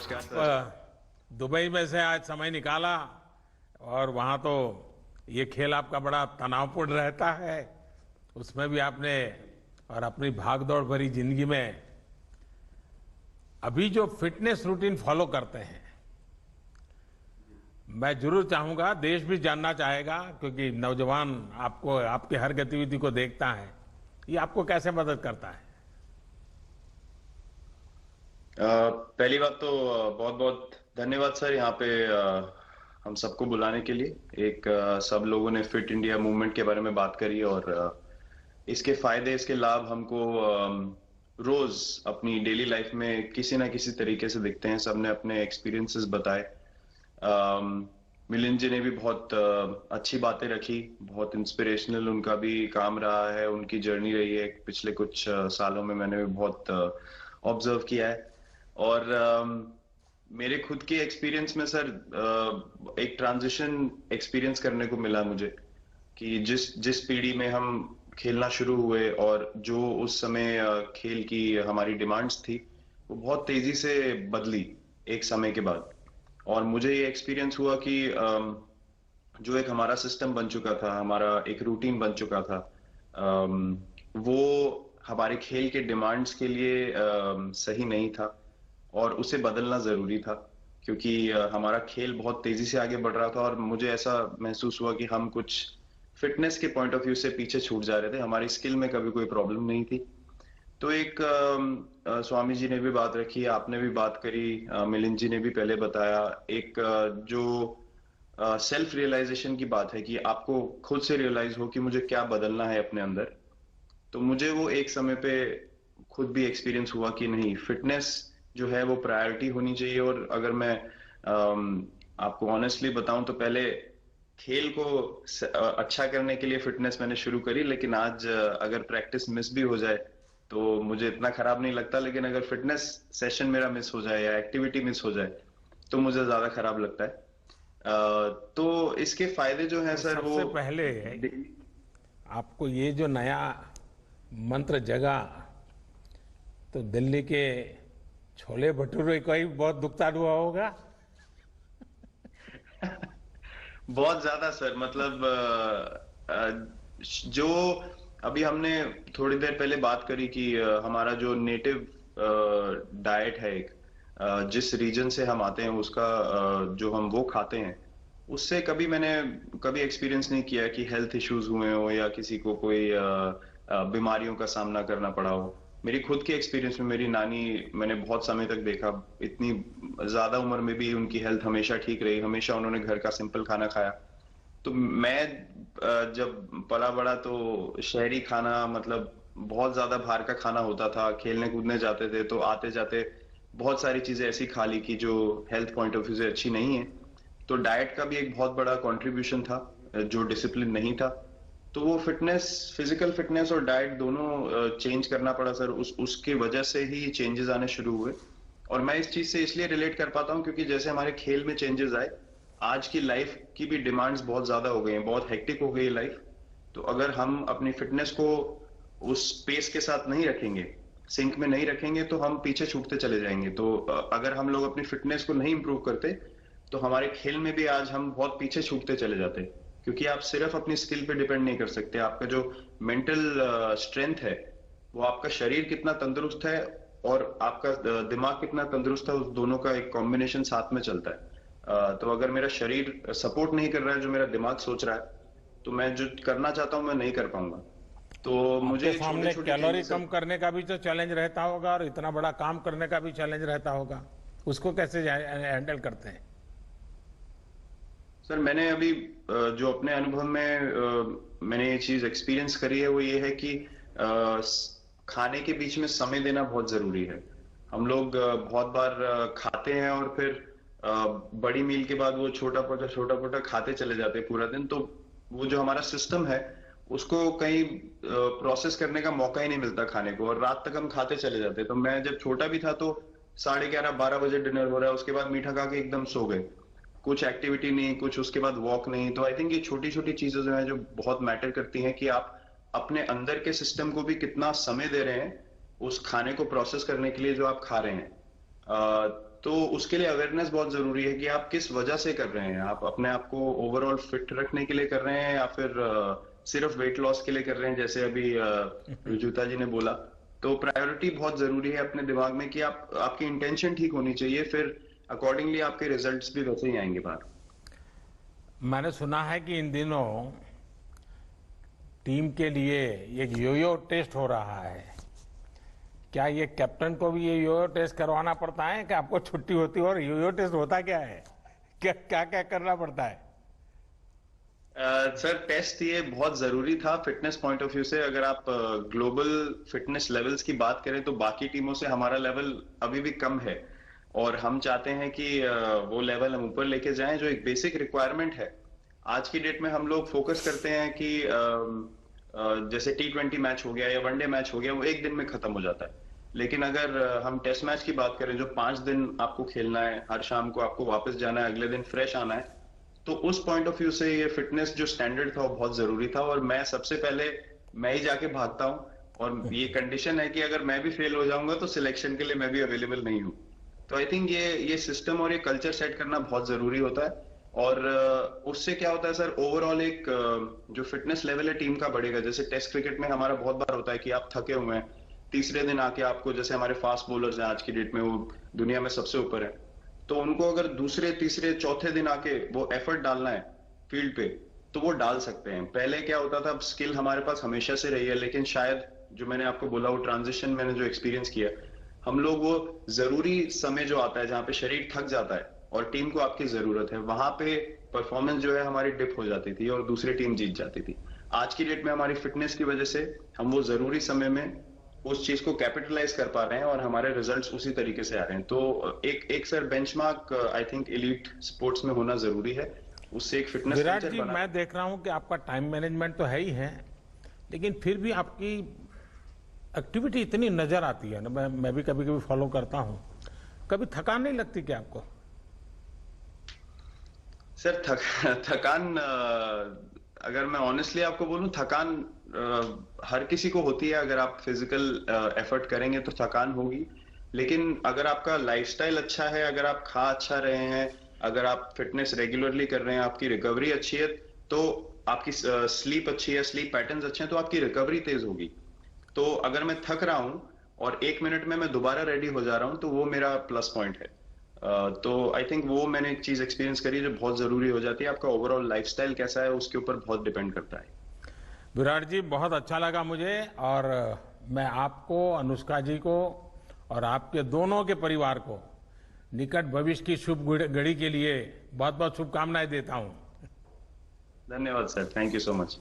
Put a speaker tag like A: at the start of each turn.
A: नमस्कार
B: आप
A: sir.
B: Dubai में से आज समय निकाला और वहाँ तो ये खेल आपका बड़ा तनावपूर्ण रहता है, उसमें भी आपने और अपनी भागदौड़ भरी जिंदगी में अभी जो फिटनेस रूटीन फॉलो करते हैं, मैं जरूर चाहूंगा, देश भी जानना चाहेगा, क्योंकि नौजवान आपको आपकी हर गतिविधि को देखता है, ये आपको कैसे मदद करता है?
A: पहली बात तो बहुत बहुत धन्यवाद सर यहाँ पे हम सबको बुलाने के लिए। सब लोगों ने फिट इंडिया मूवमेंट के बारे में बात करी और इसके फायदे इसके लाभ हमको रोज अपनी डेली लाइफ में किसी ना किसी तरीके से दिखते हैं। सबने अपने एक्सपीरियंसेस बताए। मिलिंद जी ने भी बहुत अच्छी बातें रखी, बहुत इंस्पिरेशनल उनका भी काम रहा है, उनकी जर्नी रही है पिछले कुछ सालों में। मैंने भी बहुत ऑब्जर्व किया है और मेरे खुद के एक्सपीरियंस में सर एक ट्रांजिशन एक्सपीरियंस करने को मिला मुझे कि जिस जिस पीढ़ी में हम खेलना शुरू हुए और जो उस समय खेल की हमारी डिमांड्स थी, वो बहुत तेजी से बदली एक समय के बाद। और मुझे ये एक्सपीरियंस हुआ कि जो एक हमारा सिस्टम बन चुका था, हमारा एक रूटीन बन चुका था, वो हमारे खेल के डिमांड्स के लिए सही नहीं था और उसे बदलना जरूरी था। क्योंकि हमारा खेल बहुत तेजी से आगे बढ़ रहा था और मुझे ऐसा महसूस हुआ कि हम कुछ फिटनेस के पॉइंट ऑफ व्यू से पीछे छूट जा रहे थे। हमारी स्किल में कभी कोई प्रॉब्लम नहीं थी। तो एक स्वामी जी ने भी बात रखी, आपने भी बात करी, मिलिंद जी ने भी पहले बताया, एक जो सेल्फ रियलाइजेशन की बात है कि आपको खुद से रियलाइज हो कि मुझे क्या बदलना है अपने अंदर। तो मुझे वो एक समय पे खुद भी एक्सपीरियंस हुआ कि नहीं, फिटनेस जो है वो प्रायोरिटी होनी चाहिए। और अगर मैं आपको ऑनेस्टली बताऊं तो पहले खेल को अच्छा करने के लिए फिटनेस मैंने शुरू करी, लेकिन आज अगर प्रैक्टिस मिस भी हो जाए तो मुझे इतना खराब नहीं लगता। लेकिन अगर फिटनेस सेशन मेरा मिस हो जाए या एक्टिविटी मिस हो जाए तो मुझे ज्यादा खराब लगता है। तो इसके फायदे जो हैं
B: तो
A: सर वो
B: सबसे पहले आपको ये जो नया मंत्र जगा, तो दिल्ली के छोले भटूरे का ही बहुत दुखता हुआ होगा।
A: बहुत ज्यादा सर। मतलब जो अभी हमने थोड़ी देर पहले बात करी कि हमारा जो नेटिव डाइट है, एक जिस रीजन से हम आते हैं उसका जो हम वो खाते हैं, उससे मैंने कभी एक्सपीरियंस नहीं किया कि हेल्थ इश्यूज हुए हो या किसी को कोई बीमारियों का सामना करना पड़ा हो। मेरी खुद के एक्सपीरियंस में मेरी नानी, मैंने बहुत समय तक देखा, इतनी ज्यादा उम्र में भी उनकी हेल्थ हमेशा ठीक रही, हमेशा उन्होंने घर का सिंपल खाना खाया। तो मैं जब पला बड़ा तो शहरी खाना, मतलब बहुत ज्यादा बाहर का खाना होता था। खेलने कूदने जाते थे तो आते जाते बहुत सारी चीजें ऐसी खा ली कि जो हेल्थ पॉइंट ऑफ व्यू से अच्छी नहीं है। तो डाइट का भी एक बहुत बड़ा कंट्रीब्यूशन था, जो डिसिप्लिन नहीं था। तो वो फिटनेस, फिजिकल फिटनेस और डाइट दोनों चेंज करना पड़ा सर। उसके वजह से ही चेंजेस आने शुरू हुए। और मैं इस चीज से इसलिए रिलेट कर पाता हूँ क्योंकि जैसे हमारे खेल में चेंजेस आए, आज की लाइफ की भी डिमांड्स बहुत ज्यादा हो गई हैं, बहुत हेक्टिक हो गई है लाइफ। तो अगर हम अपनी फिटनेस को उस पेस के साथ नहीं रखेंगे, सिंक में नहीं रखेंगे, तो हम पीछे छूटते चले जाएंगे। तो अगर हम लोग अपनी फिटनेस को नहीं इंप्रूव करते तो हमारे खेल में भी आज हम बहुत पीछे छूटते चले जाते। क्योंकि आप सिर्फ अपनी स्किल पे डिपेंड नहीं कर सकते। आपका जो मेंटल स्ट्रेंथ है, वो आपका शरीर कितना तंदुरुस्त है और आपका दिमाग कितना तंदुरुस्त है, उस दोनों का एक कॉम्बिनेशन साथ में चलता है। तो अगर मेरा शरीर सपोर्ट नहीं कर रहा है जो मेरा दिमाग सोच रहा है, तो मैं जो करना चाहता हूं मैं नहीं कर पाऊंगा। तो
B: आपके
A: मुझे छोटे
B: सामने
A: छोटे
B: कैलोरी
A: चेंजेस।
B: कम करने का भी तो चैलेंज रहता होगा और इतना बड़ा काम करने का भी चैलेंज रहता होगा, उसको कैसे हैंडल करते हैं?
A: सर मैंने अभी जो अपने अनुभव में मैंने ये चीज एक्सपीरियंस करी है, वो ये है कि खाने के बीच में समय देना बहुत जरूरी है। हम लोग बहुत बार खाते हैं और फिर बड़ी मील के बाद वो छोटा पोटा खाते चले जाते हैं पूरा दिन। तो वो जो हमारा सिस्टम है, उसको कहीं प्रोसेस करने का मौका ही नहीं मिलता खाने को, और रात तक हम खाते चले जाते हैं। तो मैं जब छोटा भी था तो 11:30 12 बजे डिनर हो रहा है, उसके बाद मीठा खा के एकदम सो गए, कुछ एक्टिविटी नहीं, कुछ उसके बाद वॉक नहीं। तो आई थिंक ये छोटी छोटी चीजें जो है जो बहुत मैटर करती हैं कि आप अपने अंदर के सिस्टम को भी कितना समय दे रहे हैं उस खाने को प्रोसेस करने के लिए जो आप खा रहे हैं। तो उसके लिए अवेयरनेस बहुत जरूरी है कि आप किस वजह से कर रहे हैं। आप अपने आप को ओवरऑल फिट रखने के लिए कर रहे हैं या फिर सिर्फ वेट लॉस के लिए कर रहे हैं, जैसे अभी रुजुता जी ने बोला। तो प्रायोरिटी बहुत जरूरी है अपने दिमाग में कि आपकी इंटेंशन ठीक होनी चाहिए, फिर अकॉर्डिंगली आपके रिजल्ट्स भी वैसे ही आएंगे बाहर।
B: मैंने सुना है कि इन दिनों टीम के लिए एक योयो टेस्ट हो रहा है। क्या ये कैप्टन को भी ये योयो टेस्ट करवाना पड़ता है कि आपको छुट्टी होती है? और योयो टेस्ट होता क्या है, क्या क्या क्या करना पड़ता है?
A: सर टेस्ट ये बहुत जरूरी था फिटनेस पॉइंट ऑफ व्यू से। अगर आप ग्लोबल फिटनेस लेवल्स की बात करें तो बाकी टीमों से हमारा लेवल अभी भी कम है, और हम चाहते हैं कि वो लेवल हम ऊपर लेके जाएं, जो एक बेसिक रिक्वायरमेंट है। आज की डेट में हम लोग फोकस करते हैं कि जैसे T20 मैच हो गया या वनडे मैच हो गया, वो एक दिन में खत्म हो जाता है। लेकिन अगर हम टेस्ट मैच की बात करें जो 5 दिन आपको खेलना है, हर शाम को आपको वापस जाना है, अगले दिन फ्रेश आना है, तो उस पॉइंट ऑफ व्यू से ये फिटनेस जो स्टैंडर्ड था वो बहुत जरूरी था। और मैं सबसे पहले मैं ही जाके भागता हूँ, और ये कंडीशन है कि अगर मैं भी फेल हो जाऊंगा तो सिलेक्शन के लिए मैं भी अवेलेबल नहीं हूँ। तो आई थिंक ये सिस्टम और ये कल्चर सेट करना बहुत जरूरी होता है। और उससे क्या होता है सर, ओवरऑल एक जो फिटनेस लेवल है टीम का बढ़ेगा। जैसे टेस्ट क्रिकेट में हमारा बहुत बार होता है कि आप थके हुए हैं, तीसरे दिन आके आपको, जैसे हमारे फास्ट बॉलर्स हैं आज की डेट में, वो दुनिया में सबसे ऊपर है, तो उनको अगर दूसरे तीसरे चौथे दिन आके वो एफर्ट डालना है फील्ड पे, तो वो डाल सकते हैं। पहले क्या होता था, स्किल हमारे पास हमेशा से रही है, लेकिन शायद जो मैंने आपको बोला वो ट्रांजिशन मैंने जो एक्सपीरियंस किया, हम लोग वो जरूरी समय जो आता है जहां पे शरीर थक जाता है और टीम को आपकी जरूरत है, वहां पे परफॉर्मेंस जो है हमारी डिप हो जाती थी और दूसरी टीम जीत जाती थी। आज की डेट में हमारी फिटनेस की वजह से हम वो जरूरी समय में उस चीज को कैपिटलाइज कर पा रहे हैं और हमारे रिजल्ट्स उसी तरीके से आ रहे हैं। तो एक sir benchmark I think elite sports में होना जरूरी है, उससे एक फिटनेस
B: विराट
A: कल्चर
B: जी,
A: बना।
B: मैं देख रहा हूं कि आपका टाइम मैनेजमेंट तो है ही है, लेकिन फिर भी आपकी एक्टिविटी इतनी नजर आती है ना, मैं भी कभी कभी फॉलो करता हूं। कभी थकान नहीं लगती क्या आपको?
A: सर थकान अगर मैं ऑनेस्टली आपको बोलूं, थकान हर किसी को होती है। अगर आप फिजिकल एफर्ट करेंगे तो थकान होगी, लेकिन अगर आपका लाइफस्टाइल अच्छा है, अगर आप खा अच्छा रहे हैं, अगर आप फिटनेस रेगुलरली कर रहे हैं, आपकी रिकवरी अच्छी है, तो आपकी स्लीप अच्छी है, स्लीप पैटर्न्स अच्छे हैं, तो आपकी रिकवरी तेज होगी। तो अगर मैं थक रहा हूं और 1 मिनट में मैं दोबारा रेडी हो जा रहा हूं, तो वो मेरा प्लस पॉइंट है। तो आई थिंक वो मैंने एक चीज एक्सपीरियंस करी जो बहुत जरूरी हो जाती है। आपका ओवरऑल लाइफस्टाइल कैसा है उसके ऊपर बहुत डिपेंड करता है।
B: विराट जी, बहुत अच्छा लगा मुझे, और मैं आपको, अनुष्का जी को और आपके दोनों के परिवार को निकट भविष्य की शुभ घड़ी के लिए बहुत बहुत शुभकामनाएं देता हूं।
A: धन्यवाद sir, thank you so much.